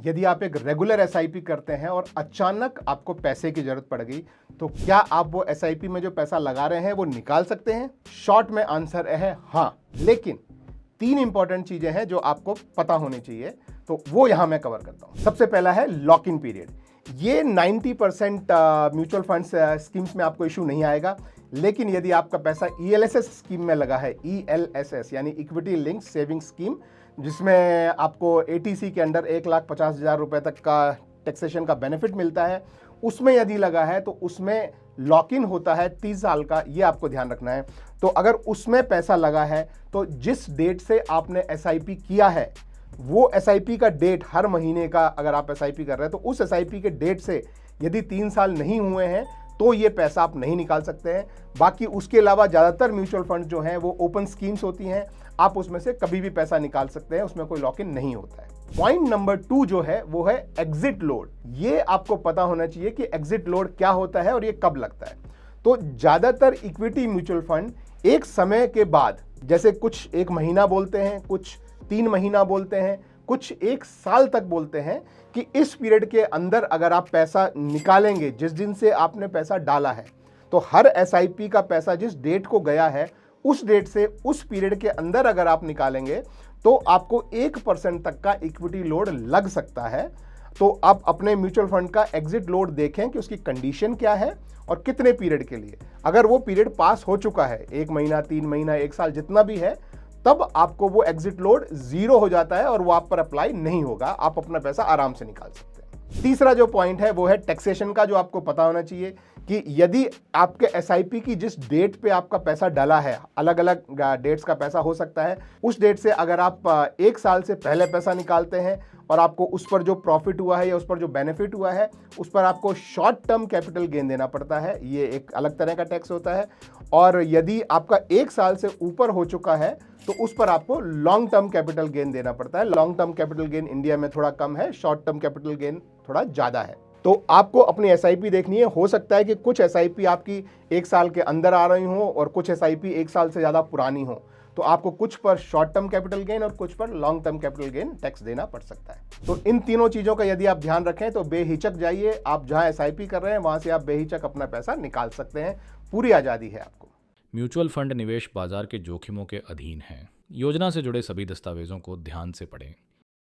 यदि आप एक रेगुलर एसआईपी करते हैं और अचानक आपको पैसे की जरूरत पड़ गई, तो क्या आप वो एसआईपी में जो पैसा लगा रहे हैं वो निकाल सकते हैं? शॉर्ट में आंसर है हाँ, लेकिन 3 इंपॉर्टेंट चीजें हैं जो आपको पता होनी चाहिए, तो वो यहां मैं कवर करता हूं। सबसे पहला है लॉक इन पीरियड। ये 90% म्यूचुअल फंड्स स्कीम्स में आपको इशू नहीं आएगा, लेकिन यदि आपका पैसा ईएलएसएस स्कीम में लगा है, ईएलएसएस यानी इक्विटी लिंक सेविंग स्कीम, जिसमें आपको एटीसी के अंडर 1,50,000 रुपए तक का टैक्सेशन का बेनिफिट मिलता है, उसमें यदि लगा है तो उसमें लॉक इन होता है 30 साल का, ये आपको ध्यान रखना है। तो अगर उसमें पैसा लगा है तो जिस डेट से आपने एसआईपी किया है वो एसआईपी का डेट हर महीने का, अगर आप एसआईपी कर रहे हैं तो उस एसआईपी के डेट से यदि 3 साल नहीं हुए हैं तो ये पैसा आप नहीं निकाल सकते हैं। बाकी उसके अलावा ज़्यादातर म्यूचुअल फंड जो हैं वो ओपन स्कीम्स होती हैं, आप उसमें से कभी भी पैसा निकाल सकते हैं, उसमें कोई लॉक इन नहीं होता है। पॉइंट नंबर 2 जो है वो है एग्जिट लोड। ये आपको पता होना चाहिए कि एग्जिट लोड क्या होता है और ये कब लगता है। तो ज़्यादातर इक्विटी म्यूचुअल फंड एक समय के बाद, जैसे कुछ 1 महीना बोलते हैं, कुछ 3 महीना बोलते हैं, कुछ 1 साल तक बोलते हैं कि इस पीरियड के अंदर अगर आप पैसा निकालेंगे, जिस दिन से आपने पैसा डाला है, तो हर एसआईपी का पैसा जिस डेट को गया है उस डेट से उस पीरियड के अंदर अगर आप निकालेंगे तो आपको 1% तक का इक्विटी लोड लग सकता है। तो आप अपने म्यूचुअल फंड का एग्जिट लोड देखें कि उसकी कंडीशन क्या है और कितने पीरियड के लिए। अगर वो पीरियड पास हो चुका है, 1 महीना, 3 महीना, 1 साल, जितना भी है, तब आपको वो एग्जिट लोड 0 हो जाता है और वो आप पर अप्लाई नहीं होगा, आप अपना पैसा आराम से निकाल सकते हैं। तीसरा जो पॉइंट है वो है टैक्सेशन का, जो आपको पता होना चाहिए कि यदि आपके एसआईपी की जिस डेट पे आपका पैसा डला है, अलग अलग डेट्स का पैसा हो सकता है, उस डेट से अगर आप 1 साल से पहले पैसा निकालते हैं और आपको उस पर जो प्रॉफिट हुआ है या उस पर जो बेनिफिट हुआ है उस पर आपको शॉर्ट टर्म कैपिटल गेन देना पड़ता है, ये एक अलग तरह का टैक्स होता है। और यदि आपका 1 साल से ऊपर हो चुका है तो उस पर आपको लॉन्ग टर्म कैपिटल गेन देना पड़ता है। Long term capital gain India में थोड़ा कम है, शॉर्ट टर्म कैपिटल गेन थोड़ा ज़्यादा है। तो आपको अपनी एसआईपी देखनी है। हो सकता है कि कुछ एसआईपी आपकी 1 साल के अंदर आ रही हो और कुछ एसआईपी 1 साल से ज़्यादा पुरानी हो, तो आपको कुछ पर शॉर्ट टर्म कैपिटल गेन और कुछ पर long term capital gain tax देना पड़ सकता है। तो इन तीनों चीज़ों का यदि आप ध्यान रखें तो बेहिचक जाइए, आप जहां एसआईपी कर रहे हैं वहां से आप बेहिचक अपना पैसा निकाल सकते हैं, पूरी आज़ादी है आपको। म्यूचुअल फंड निवेश बाजार के जोखिमों के अधीन हैं। योजना से जुड़े सभी दस्तावेजों को ध्यान से पढ़ें।